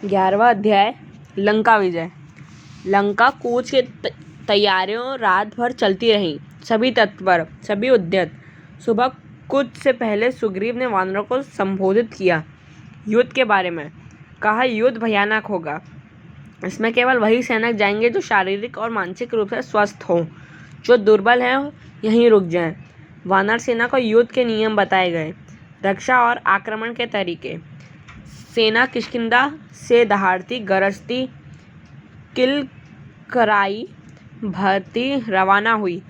11वां अध्याय लंका विजय। लंका कूच की तैयारियों रात भर चलती रहीं। सभी तत्पर, सभी उद्यत। सुबह कूच से पहले सुग्रीव ने वानरों को संबोधित किया युद्ध के बारे में। कहा, युद्ध भयानक होगा। इसमें केवल वही सैनिक जाएंगे जो शारीरिक और मानसिक रूप से स्वस्थ हों। जो दुर्बल हैं यहीं रुक जाएं। वानर सेना को युद्ध के नियम बताए गए, रक्षा और आक्रमण के तरीके। सेना किष्किंधा से दहाड़ती गरजती किलकराई भरती रवाना हुई।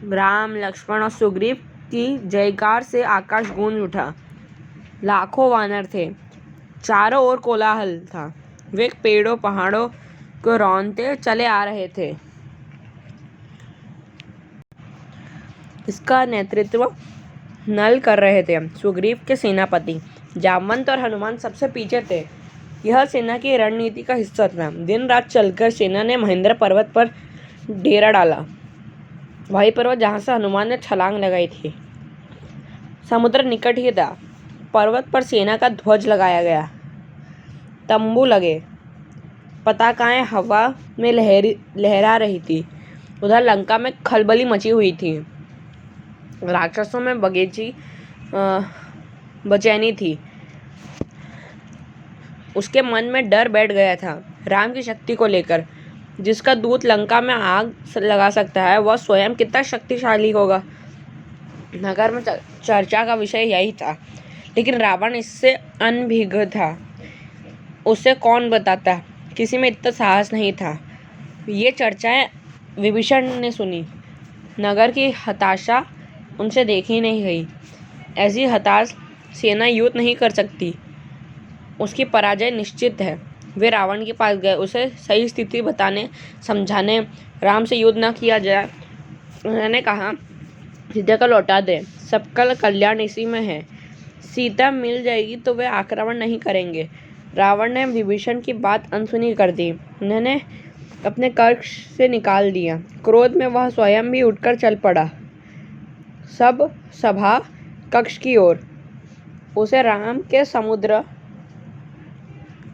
राम, लक्ष्मण और सुग्रीव की जयकार से आकाश गूंज उठा। लाखों वानर थे, चारों ओर कोलाहल था। वे पेड़ों पहाड़ों को रौंदते चले आ रहे थे। इसका नेतृत्व नल कर रहे थे सुग्रीव के सेनापति जामवंत, और हनुमान सबसे पीछे थे। यह सेना की रणनीति का हिस्सा था। दिन रात चलकर सेना ने महेंद्र पर्वत पर डेरा डाला, वही पर्वत जहां से हनुमान ने छलांग लगाई थी। समुद्र निकट ही था। पर्वत पर सेना का ध्वज लगाया गया, तंबू लगे, पताकाएं हवा में लहरा रही थी। उधर लंका में खलबली मची हुई थी। राक्षसों में बेचैनी थी। उसके मन में डर बैठ गया था राम की शक्ति को लेकर। जिसका दूत लंका में आग लगा सकता है, वह स्वयं कितना शक्तिशाली होगा। नगर में चर्चा का विषय यही था, लेकिन रावण इससे अनभिज्ञ था। उसे कौन बताता, किसी में इतना साहस नहीं था। ये चर्चाएं विभीषण ने सुनी। नगर की हताशा उनसे देखी नहीं गई। ऐसी हताश सेना युद्ध नहीं कर सकती, उसकी पराजय निश्चित है। वे रावण के पास गए, उसे सही स्थिति बताने, समझाने। राम से युद्ध न किया जाए। उन्होंने कहा, सीता को लौटा दे, सबका कल्याण इसी में है। सीता मिल जाएगी तो वे आक्रमण नहीं करेंगे। रावण ने विभीषण की बात अनसुनी कर दी। उन्होंने अपने कक्ष से निकाल दिया। क्रोध में वह स्वयं भी उठकर चल पड़ा, सब सभा कक्ष की ओर। उसे राम के समुद्र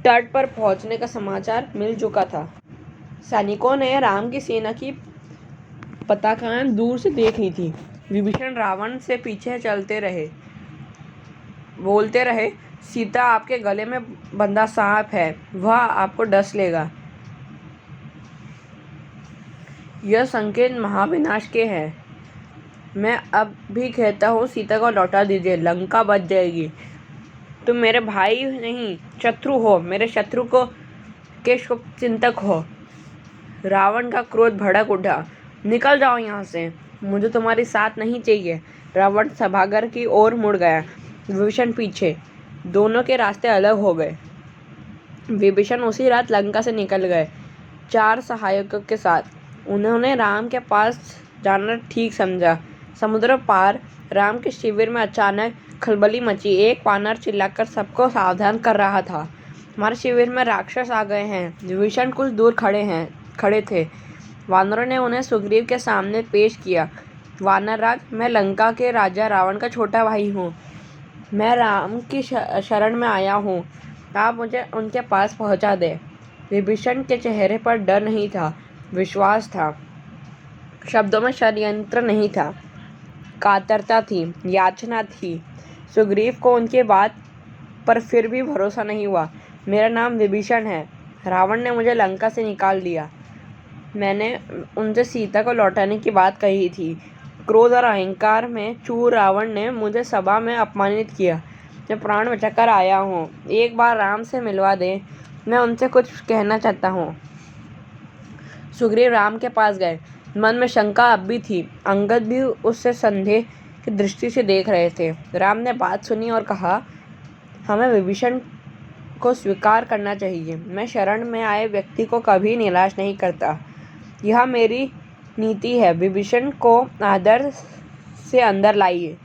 तट पर पहुंचने का समाचार मिल चुका था। सैनिकों ने राम की सेना की पताकाएं दूर से देख ली थी। विभीषण रावण से पीछे चलते रहे, बोलते रहे, सीता आपके गले में बंधा सांप है, वह आपको डस लेगा। यह संकेत महाविनाश के हैं। मैं अब भी कहता हूँ, सीता को लौटा दीजिए, लंका बच जाएगी। तुम मेरे भाई नहीं, शत्रु हो, मेरे शत्रु के शुभ चिंतक हो। रावण का क्रोध भड़क उठा। निकल जाओ यहाँ से, मुझे तुम्हारी साथ नहीं चाहिए। रावण सभागार की ओर मुड़ गया, विभीषण पीछे। दोनों के रास्ते अलग हो गए। विभीषण उसी रात लंका से निकल गए, 4 सहायकों के साथ। उन्होंने राम के पास जाना ठीक समझा। समुद्र पार राम के शिविर में अचानक खलबली मची। एक वानर चिल्लाकर सबको सावधान कर रहा था, हमारे शिविर में राक्षस आ गए हैं। विभीषण कुछ दूर खड़े थे। वानरों ने उन्हें सुग्रीव के सामने पेश किया। वानरराज, मैं लंका के राजा रावण का छोटा भाई हूँ। मैं राम की शरण में आया हूँ, आप मुझे उनके पास पहुँचा दे। विभीषण के चेहरे पर डर नहीं था, विश्वास था। शब्दों में षड्यंत्र नहीं था, कातरता थी, याचना थी। सुग्रीव को उनकी बात पर फिर भी भरोसा नहीं हुआ। मेरा नाम विभीषण है, रावण ने मुझे लंका से निकाल दिया। मैंने उनसे सीता को लौटाने की बात कही थी। क्रोध और अहंकार में चूर रावण ने मुझे सभा में अपमानित किया। मैं प्राण बचाकर आया हूँ, एक बार राम से मिलवा दे, मैं उनसे कुछ कहना चाहता हूँ। सुग्रीव राम के पास गए। मन में शंका अब भी थी। अंगद भी उससे संदेह की दृष्टि से देख रहे थे। राम ने बात सुनी और कहा, हमें विभीषण को स्वीकार करना चाहिए। मैं शरण में आए व्यक्ति को कभी निराश नहीं करता, यह मेरी नीति है। विभीषण को आदर से अंदर लाइए।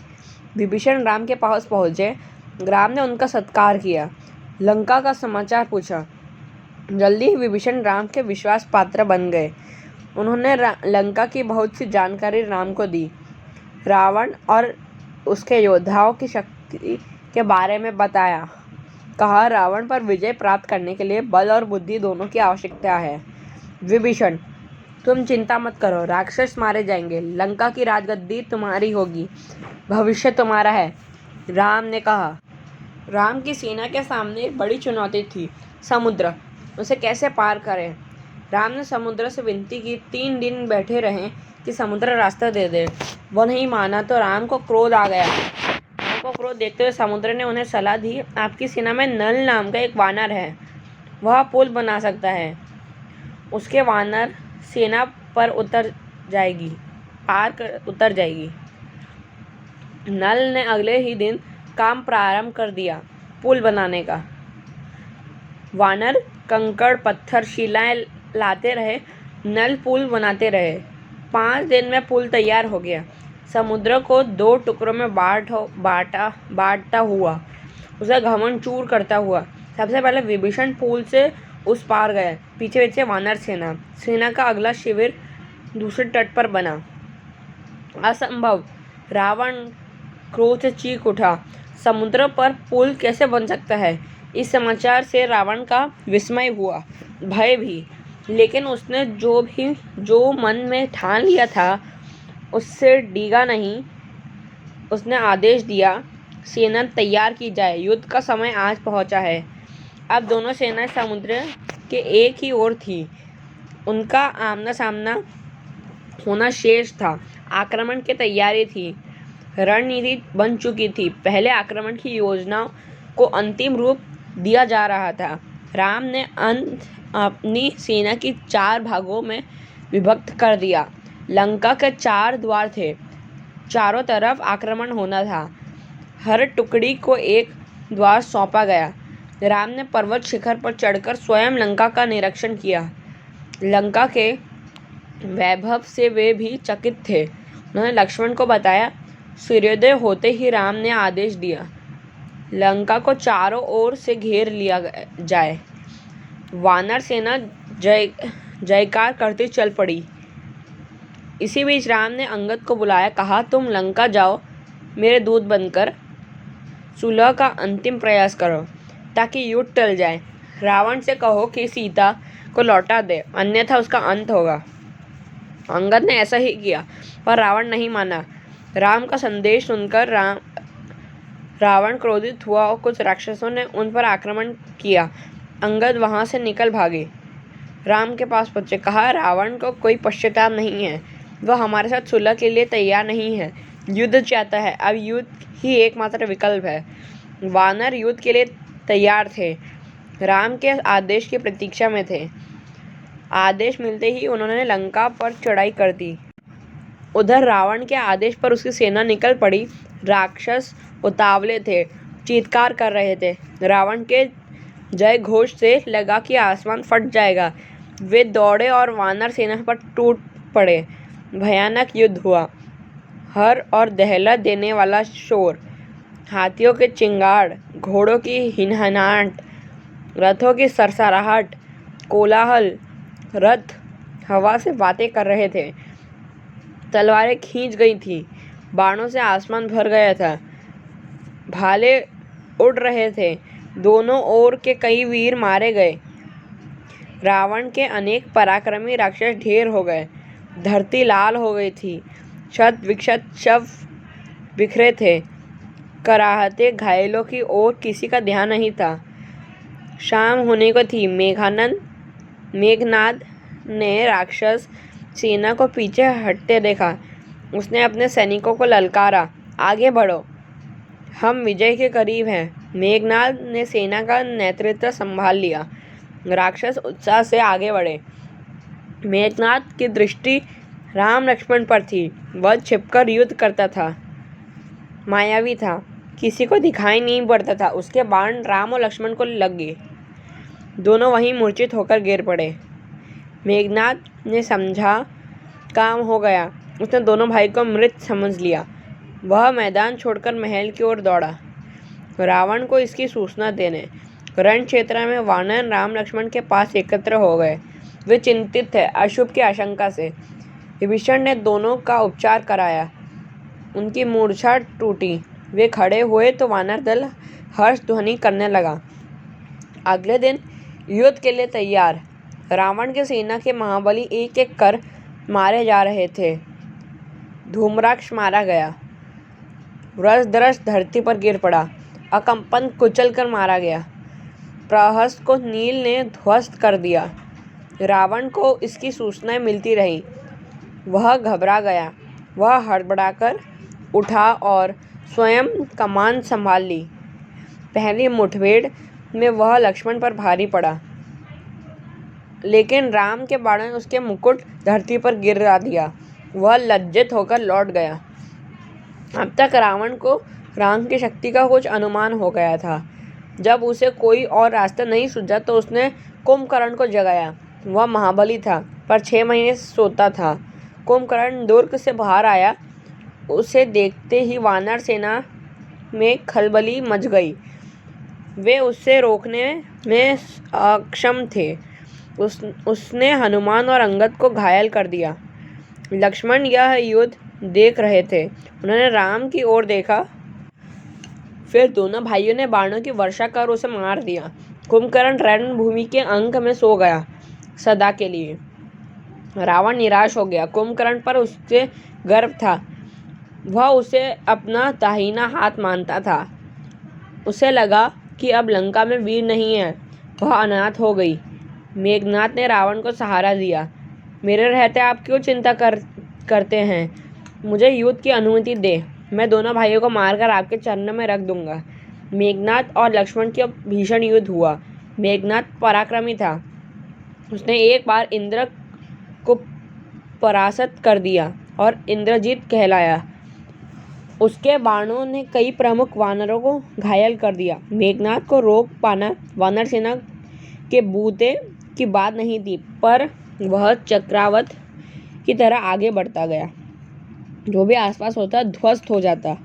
विभीषण राम के पास पहुंचे। राम ने उनका सत्कार किया, लंका का समाचार पूछा। जल्दी ही विभीषण राम के विश्वास पात्र बन गए। उन्होंने लंका की बहुत सी जानकारी राम को दी। रावण और उसके योद्धाओं की शक्ति के बारे में बताया। कहा, रावण पर विजय प्राप्त करने के लिए बल और बुद्धि दोनों की आवश्यकता है। विभीषण, तुम चिंता मत करो, राक्षस मारे जाएंगे, लंका की राजगद्दी तुम्हारी होगी, भविष्य तुम्हारा है। राम ने कहा। राम की सेना के सामने एक बड़ी चुनौती थी, समुद्र। उसे कैसे पार करें? राम ने समुद्र से विनती की, 3 दिन बैठे रहें कि समुद्र रास्ता दे दे। वो नहीं माना तो राम को क्रोध आ गया। राम को क्रोध देखते हुए समुद्र ने उन्हें सलाह दी, आपकी सेना में नल नाम का एक वानर है, वह पुल बना सकता है। उसके वानर सेना पर उतर जाएगी। नल ने अगले ही दिन काम प्रारंभ कर दिया, पुल बनाने का। वानर कंकड़ पत्थर शिलाएं लाते रहे, नल पुल बनाते रहे। 5 दिन में पुल तैयार हो गया। समुद्र को 2 टुकड़ों में बांटता हुआ, उसे घमंड चूर करता हुआ सबसे पहले विभीषण पुल से उस पार गए। पीछे पीछे वानर सेना का अगला शिविर दूसरे तट पर बना। असंभव! रावण क्रोध से चीख उठा। समुद्र पर पुल कैसे बन सकता है? इस समाचार से रावण का विस्मय हुआ, भय भी। लेकिन उसने जो मन में ठान लिया था उससे डिगा नहीं। उसने आदेश दिया, सेना तैयार की जाए, युद्ध का समय आज पहुंचा है। अब दोनों सेनाएं समुद्र के एक ही ओर थी। उनका आमना सामना होना शेष था। आक्रमण की तैयारी थी, रणनीति बन चुकी थी। पहले आक्रमण की योजना को अंतिम रूप दिया जा रहा था। राम ने अपनी सेना की 4 भागों में विभक्त कर दिया। लंका के 4 द्वार थे, चारों तरफ आक्रमण होना था। हर टुकड़ी को एक द्वार सौंपा गया। राम ने पर्वत शिखर पर चढ़कर स्वयं लंका का निरीक्षण किया। लंका के वैभव से वे भी चकित थे। उन्होंने लक्ष्मण को बताया। सूर्योदय होते ही राम ने आदेश दिया, लंका को चारों ओर से घेर लिया जाए। वानर सेना जयकार करती चल पड़ी। इसी बीच राम ने अंगद को बुलाया, कहा, तुम लंका जाओ, मेरे दूत बनकर सुलह का अंतिम प्रयास करो ताकि युद्ध टल जाए। रावण से कहो कि सीता को लौटा दे, अन्यथा उसका अंत होगा। अंगद ने ऐसा ही किया, पर रावण नहीं माना। राम का संदेश सुनकर रावण क्रोधित हुआ और कुछ राक्षसों ने उन पर आक्रमण किया। अंगद वहां से निकल भागे। राम के पास पहुंचे, कहा, रावण को कोई पश्चाताप नहीं है, वह हमारे साथ सुलह के लिए तैयार नहीं है, युद्ध चाहता है। अब युद्ध ही एकमात्र विकल्प है। वानर युद्ध के लिए तैयार थे, राम के आदेश की प्रतीक्षा में थे। आदेश मिलते ही उन्होंने लंका पर चढ़ाई कर दी। उधर रावण के आदेश पर उसकी सेना निकल पड़ी। राक्षस उतावले थे, चीत्कार कर रहे थे। रावण के जय घोष से लगा कि आसमान फट जाएगा। वे दौड़े और वानर सेना पर टूट पड़े। भयानक युद्ध हुआ। हर और दहला देने वाला शोर, हाथियों के चिंगाड़, घोड़ों की हिनहनाहट, रथों की सरसराहट, कोलाहल। रथ हवा से बातें कर रहे थे, तलवारें खींच गई थी, बाणों से आसमान भर गया था, भाले उड़ रहे थे। दोनों ओर के कई वीर मारे गए। रावण के अनेक पराक्रमी राक्षस ढेर हो गए। धरती लाल हो गई थी। शत विक्षत शव बिखरे थे। कराहते घायलों की ओर किसी का ध्यान नहीं था। शाम होने को थी। मेघनाद ने राक्षस सेना को पीछे हटते देखा। उसने अपने सैनिकों को ललकारा, आगे बढ़ो, हम विजय के करीब हैं। मेघनाद ने सेना का नेतृत्व संभाल लिया। राक्षस उत्साह से आगे बढ़े। मेघनाद की दृष्टि राम लक्ष्मण पर थी। वह छिपकर युद्ध करता था, मायावी था, किसी को दिखाई नहीं पड़ता था। उसके बाण राम और लक्ष्मण को लग गए। दोनों वहीं मूर्छित होकर गिर पड़े। मेघनाद ने समझा काम हो गया। उसने दोनों भाई को मृत समझ लिया। वह मैदान छोड़कर महल की ओर दौड़ा, रावण को इसकी सूचना देने। रण क्षेत्र में वानर राम लक्ष्मण के पास एकत्र हो गए। वे चिंतित थे, अशुभ की आशंका से। विभीषण ने दोनों का उपचार कराया। उनकी मूर्छा टूटी। वे खड़े हुए तो वानर दल हर्ष ध्वनि करने लगा। अगले दिन युद्ध के लिए तैयार। रावण की सेना के महाबली एक एक कर मारे जा रहे थे। धूम्राक्ष मारा गया, वृषध्वज धरती पर गिर पड़ा, अकंपन कुचल कर मारा गया, प्रहस्त को नील ने ध्वस्त कर दिया। रावण को इसकी सूचनाएं मिलती रही। वह घबरा गया। वह हड़बड़ाकर उठा और स्वयं कमान संभाल ली। पहली मुठभेड़ में वह लक्ष्मण पर भारी पड़ा, लेकिन राम के बाणों ने उसके मुकुट धरती पर गिरा दिया। वह लज्जित होकर लौट गया। अब तक रावण को राम की शक्ति का कुछ अनुमान हो गया था। जब उसे कोई और रास्ता नहीं सूझा तो उसने कुंभकर्ण को जगाया। वह महाबली था, पर 6 महीने से सोता था। कुंभकर्ण दुर्ग से बाहर आया। उसे देखते ही वानर सेना में खलबली मच गई। वे उसे रोकने में अक्षम थे। उसने हनुमान और अंगद को घायल कर दिया। लक्ष्मण यह युद्ध देख रहे थे। उन्होंने राम की ओर देखा, फिर दोनों भाइयों ने बाणों की वर्षा कर उसे मार दिया। कुंभकर्ण रणभूमि के अंक में सो गया, सदा के लिए। रावण निराश हो गया। कुंभकर्ण पर उससे गर्व था। वह उसे अपना दाहिना हाथ मानता था। उसे लगा कि अब लंका में वीर नहीं है। वह अनाथ हो गई। मेघनाद ने रावण को सहारा दिया। मेरे रहते आप क्यों चिंता करते हैं? मुझे युद्ध की अनुमति दे। मैं दोनों भाइयों को मारकर आपके चरणों में रख दूंगा। मेघनाद और लक्ष्मण की भीषण युद्ध हुआ। मेघनाद पराक्रमी था। उसने एक बार इंद्र को परास्त कर दिया और इंद्रजीत कहलाया। उसके बाणों ने कई प्रमुख वानरों को घायल कर दिया। मेघनाद को रोक पाना वानर सेना के बूते की बात नहीं थी, पर वह चक्रावत की तरह आगे बढ़ता गया। जो भी आसपास होता ध्वस्त हो जाता।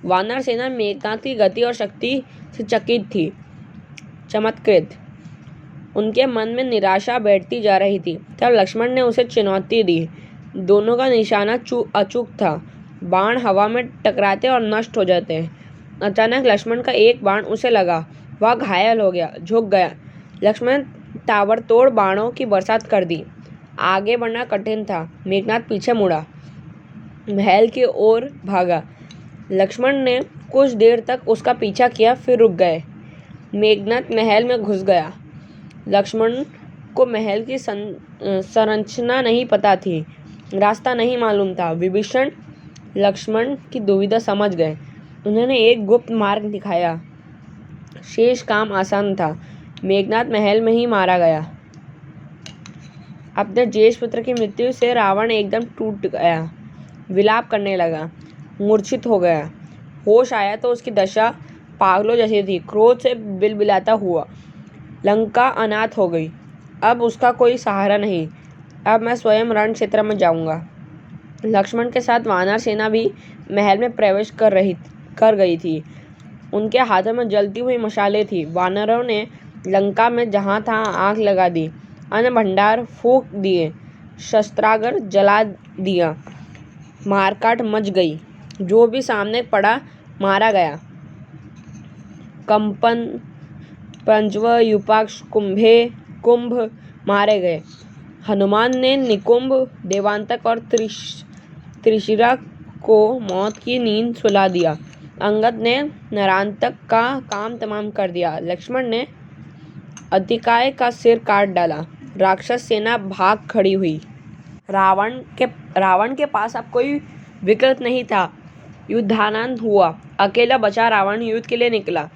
वानर सेना मेघनाद की गति और शक्ति से चकित थी, चमत्कृत। उनके मन में निराशा बैठती जा रही थी। तब लक्ष्मण ने उसे चुनौती दी। दोनों का निशाना अचूक था। बाण हवा में टकराते और नष्ट हो जाते। अचानक लक्ष्मण का एक बाण उसे लगा। वह घायल हो गया, झुक गया। लक्ष्मण ताबड़तोड़ बाणों की बरसात कर दी। आगे बढ़ना कठिन था। मेघनाद पीछे मुड़ा, महल की ओर भागा। लक्ष्मण ने कुछ देर तक उसका पीछा किया, फिर रुक गए। मेघनाद महल में घुस गया। लक्ष्मण को महल की संरचना नहीं पता थी, रास्ता नहीं मालूम था। विभीषण लक्ष्मण की दुविधा समझ गए। उन्होंने एक गुप्त मार्ग दिखाया। शेष काम आसान था। मेघनाद महल में ही मारा गया। अपने ज्येष्ठ पुत्र की मृत्यु से रावण एकदम टूट गया, विलाप करने लगा, मूर्छित हो गया। होश आया तो उसकी दशा पागलों जैसी थी। क्रोध से बिलबिलाता हुआ। लंका अनाथ हो गई। अब उसका कोई सहारा नहीं। अब मैं स्वयं रण क्षेत्र में जाऊंगा। लक्ष्मण के साथ वानर सेना भी महल में प्रवेश कर गई थी। उनके हाथों में जलती हुई मशालें थी। वानरों ने लंका में जहाँ तहाँ आग लगा दी, अन्न भंडार फूंक दिए, शस्त्रागार जला दिया। मारकाट मच गई। जो भी सामने पड़ा मारा गया। कंपन, पंचव, युपाक्ष, कुंभ मारे गए। हनुमान ने निकुंभ, देवांतक और त्रिशिरा को मौत की नींद सुला दिया। अंगद ने नरांतक का काम तमाम कर दिया। लक्ष्मण ने अतिकाय का सिर काट डाला। राक्षस सेना भाग खड़ी हुई। रावण के पास अब कोई विकल्प नहीं था। युद्धानंद हुआ। अकेला बचा रावण युद्ध के लिए निकला,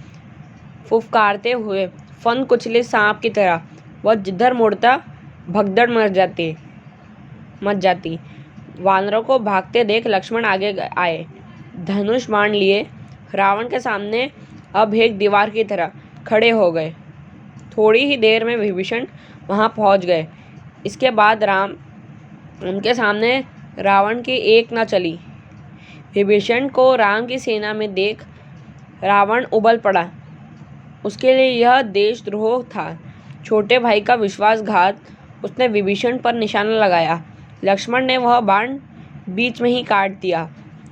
फुफकारते हुए, फन कुचले सांप की तरह। वह जिधर मुड़ता भगदड़ मच जाती। वानरों को भागते देख लक्ष्मण आगे आए, धनुष बाण लिए। रावण के सामने अब एक दीवार की तरह खड़े हो गए। थोड़ी ही देर में विभीषण वहां पहुंच गए। इसके बाद उनके सामने रावण की एक न चली। विभीषण को राम की सेना में देख रावण उबल पड़ा। उसके लिए यह देशद्रोह था, छोटे भाई का विश्वासघात। उसने विभीषण पर निशाना लगाया। लक्ष्मण ने वह बाण बीच में ही काट दिया।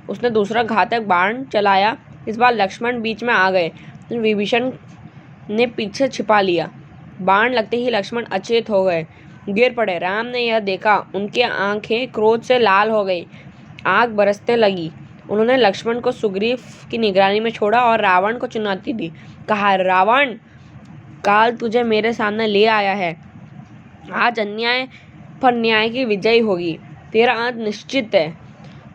उसने दूसरा घातक बाण चलाया। इस बार लक्ष्मण बीच में आ गए। विभीषण ने पीछे छिपा लिया। बाण लगते ही लक्ष्मण अचेत हो गए, गिर पड़े। राम ने यह देखा, उनकी आंखें क्रोध से लाल हो गई, आग बरसने लगी। उन्होंने लक्ष्मण को सुग्रीव की निगरानी में छोड़ा और रावण को चुनौती दी। कहा, रावण, काल तुझे मेरे सामने ले आया है। आज अन्याय पर न्याय की विजय होगी, तेरा अंत निश्चित है।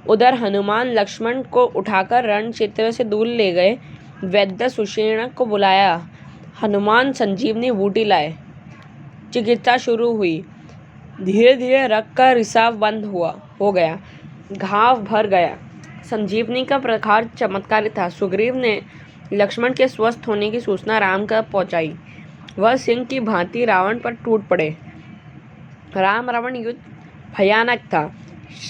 उधर हनुमान लक्ष्मण को उठाकर रण क्षेत्र से दूर ले गए। वैद्य सुषेण को बुलाया। हनुमान संजीवनी बूटी लाए। चिकित्सा शुरू हुई। धीरे धीरे रक्त का रिसाव बंद हो गया, घाव भर गया। संजीवनी का प्रकार चमत्कारी था। सुग्रीव ने लक्ष्मण के स्वस्थ होने की सूचना राम को पहुंचाई। वह सिंह की भांति रावण पर टूट पड़े। राम रावण युद्ध भयानक था।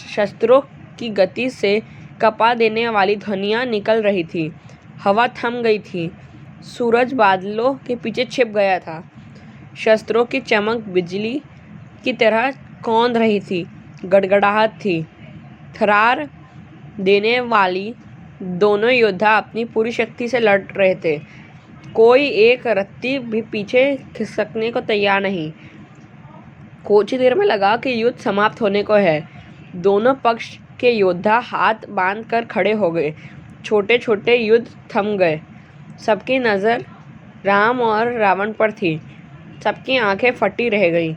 शस्त्रों की गति से कपा देने वाली ध्वनियाँ निकल रही थी। हवा थम गई थी। सूरज बादलों के पीछे छिप गया था। शस्त्रों की चमक बिजली की तरह कौंध रही थी। गड़गड़ाहट थी। थरार देने वाली दोनों योद्धा अपनी पूरी शक्ति से लड़ रहे थे। कोई एक रत्ती भी पीछे खिसकने को तैयार नहीं। कुछ ही देर में लगा कि युद्ध समाप्त होने को है। दोनों पक्ष के योद्धा हाथ बांधकर खड़े हो गए। छोटे छोटे युद्ध थम गए। सबकी नज़र राम और रावण पर थी। सबकी आंखें फटी रह गईं।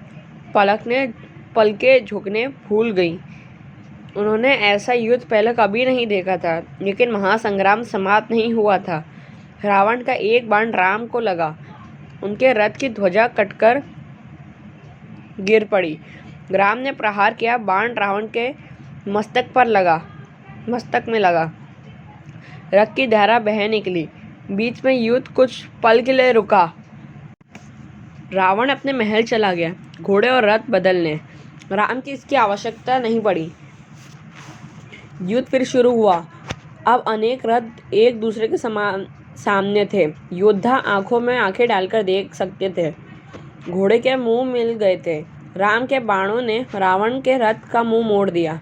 पलकें झुकने भूल गई। उन्होंने ऐसा युद्ध पहले कभी नहीं देखा था। लेकिन महासंग्राम समाप्त नहीं हुआ था। रावण का एक बाण राम को लगा। उनके रथ की ध्वजा कटकर गिर पड़ी। राम ने प्रहार किया। बाण रावण के मस्तक में लगा। रक्त की धारा बह निकली। बीच में युद्ध कुछ पल के लिए रुका। रावण अपने महल चला गया, घोड़े और रथ बदलने। राम की इसकी आवश्यकता नहीं पड़ी। युद्ध फिर शुरू हुआ। अब अनेक रथ एक दूसरे के सामने थे। योद्धा आंखों में आंखें डालकर देख सकते थे। घोड़े के मुंह मिल गए थे। राम के बाणों ने रावण के रथ का मुंह मोड़ दिया।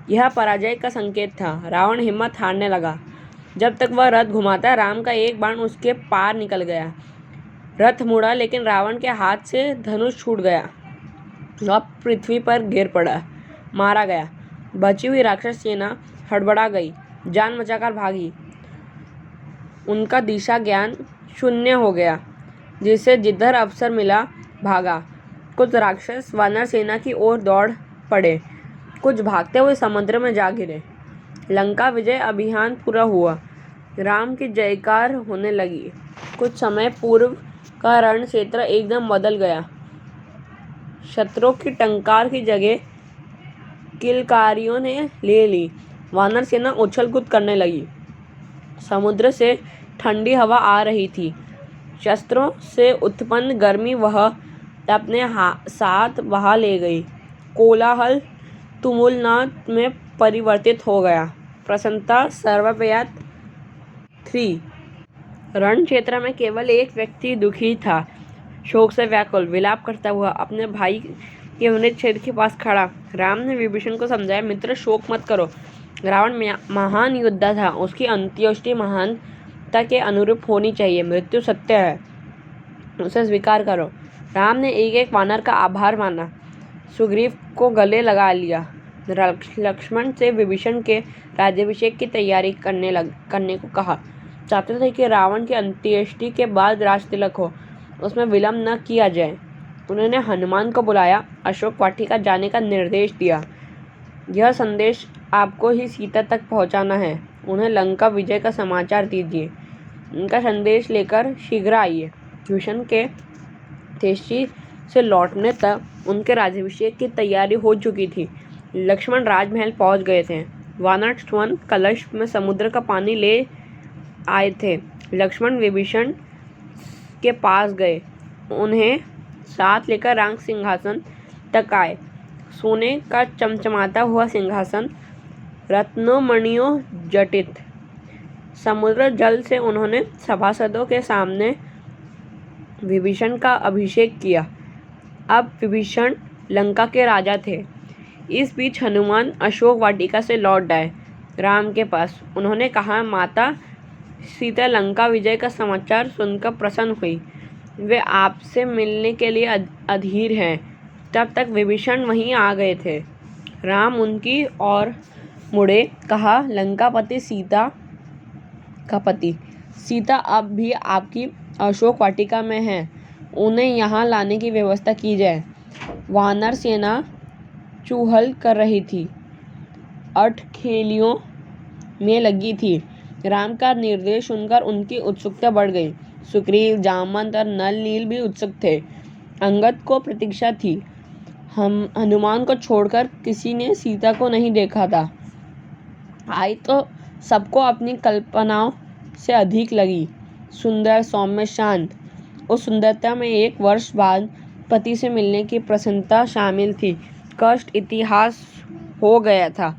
यह पराजय का संकेत था। रावण हिम्मत हारने लगा। जब तक वह रथ घुमाता, राम का एक बाण उसके पार निकल गया। रथ मुड़ा, लेकिन रावण के हाथ से धनुष छूट गया। वह पृथ्वी पर गिर पड़ा, मारा गया। बची हुई राक्षस सेना हड़बड़ा गई, जान बचाकर भागी। उनका दिशा ज्ञान शून्य हो गया। जिसे जिधर अवसर मिला भागा। कुछ राक्षस वानर सेना की ओर दौड़ पड़े। कुछ भागते हुए समुद्र में जा गिरे। लंका विजय अभियान पूरा हुआ। राम की जयकार होने लगी। कुछ समय पूर्व का रण क्षेत्र एकदम बदल गया। शत्रुओं की टंकार की जगह किलकारियों ने ले ली। वानर सेना उछल कूद करने लगी। समुद्र से ठंडी हवा आ रही थी। शस्त्रों से उत्पन्न गर्मी वह अपने साथ बहा ले गई। कोलाहल तुमुलनाद में परिवर्तित हो गया। प्रसन्नता सर्वव्याप्त थी। रण क्षेत्र में केवल एक व्यक्ति दुखी था, शोक से व्याकुल, विलाप करता हुआ अपने भाई के मृत शरीर के पास खड़ा। राम ने विभीषण को समझाया, मित्र, शोक मत करो। रावण महान योद्धा था। उसकी अंत्येष्टि महानता के अनुरूप होनी चाहिए। मृत्यु सत्य है, उसे स्वीकार करो। राम ने एक एक वानर का आभार माना। सुग्रीव को गले लगा लिया। लक्ष्मण से विभीषण के राज्याभिषेक की तैयारी करने को कहा। चाहते थे कि रावण की अंत्येष्टि के बाद राज तिलक हो, उसमें विलंब न किया जाए। उन्होंने हनुमान को बुलाया, अशोक वाटिका जाने का निर्देश दिया। यह संदेश आपको ही सीता तक पहुंचाना है। उन्हें लंका विजय का समाचार दीजिए। उनका संदेश लेकर शीघ्र आइए। विभीषण के तेजी से लौटने तक उनके राज्याभिषेक की तैयारी हो चुकी थी। लक्ष्मण राजमहल पहुंच गए थे। वानर स्वर्ण कलश में समुद्र का पानी ले आए थे। लक्ष्मण विभीषण के पास गए, उन्हें साथ लेकर रांग सिंहासन तक आए। सोने का चमचमाता हुआ सिंहासन, रत्नों मणियों जटित। समुद्र जल से उन्होंने सभासदों के सामने विभीषण का अभिषेक किया। अब विभीषण लंका के राजा थे। इस बीच हनुमान अशोक वाटिका से लौट आए राम के पास। उन्होंने कहा, माता सीता लंका विजय का समाचार सुनकर प्रसन्न हुई। वे आपसे मिलने के लिए अधीर हैं। तब तक विभीषण वहीं आ गए थे। राम उनकी ओर मुड़े, कहा, लंकापति सीता का पति, सीता अब भी आपकी अशोक वाटिका में है। उन्हें यहाँ लाने की व्यवस्था की जाए। वानर सेना चूहल कर रही थी, अठखेलियों में लगी थी। राम का निर्देश सुनकर उनकी उत्सुकता बढ़ गई। सुग्रीव, जामवंत और नल नील भी उत्सुक थे। अंगद को प्रतीक्षा थी। हनुमान को छोड़कर किसी ने सीता को नहीं देखा था। आई तो सबको अपनी कल्पनाओं से अधिक लगी। सुंदर, सौम्य, शांत। उस सुंदरता में 1 वर्ष बाद पति से मिलने की प्रसन्नता शामिल थी। कष्ट इतिहास हो गया था।